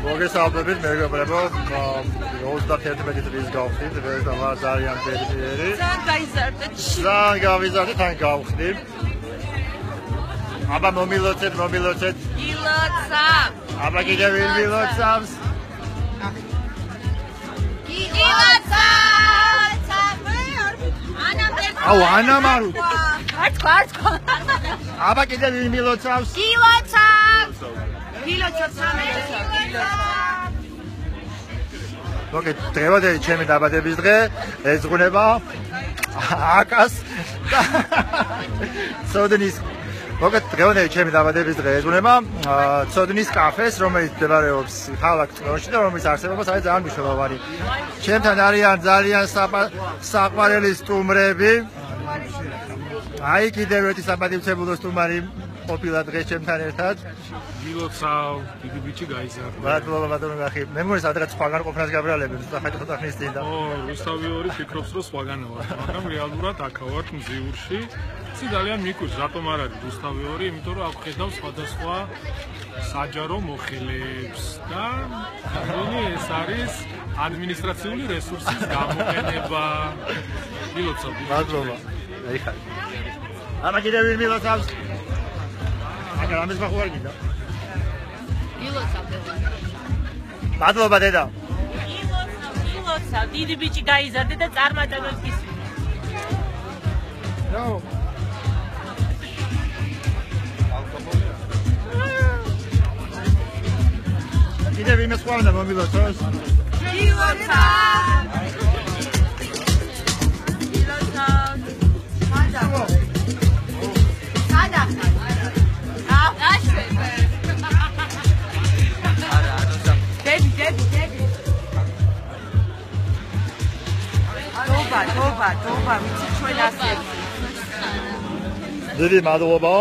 მოგესალმებით მეგობრებო 31 წლის გავხდით ეს ძალიან პერიოდი ძალიან გავიზარდეთ თან გავხდით აბა მომილოცეთ ილოცა აბა კიდევ ილოცავს აუ ანამარუ არც აბა კიდევ ილოცავს მოგე დღევანდელი ჩემი დაბადების დღე ეძღვნება აკას ცოდნის მოგე დღევანდელი ჩემი დაბადების დღე ეძღვნება ცოდნის კაფეს რომელიც მდებარეობს ქალაქ ტრონში და რომელიც არსებობა საერთოდ ძალიან მნიშვნელოვანი ჩემთან არიან ძალიან საყვარელი სტუმრები აი კიდევ ერთი საპატივცემულო სტუმარი ყოფილა დღეს ჩემთან ერთად გილოცავ დიდი ბიჭი გაიზარდა მადლობა ბატონო ნახე მე მგონი სადღაც სხვაგან ყოფნას გაბრალები ცოტა ხნის წინ და რუსთავი ორი ფიქრობს რომ სხვაგან ვარ მაგრამ რეალურად აქ ვარ მზიურში იცი ძალიან მიკვირს რატომ არ არის რუსთავი ორი იმიტომ რომ აქ ხედავ სხვადასხვა საჯარო მოხელეებს და მგონი ეს არის ადმინისტრაციული რესურსის გამოყენება გილოცავ მადლობა აი ხარ აბა კიდევ ვინ მილოცავს აკა ამის ბახوار გინდა მადლობა დედა ილოცა დიდი ბიჭი გაიზარდა და წარმატებებს ის ნო კიდევ ვინმე სხვა უნდა მომილოცოს ილოცა დიდი მადლობა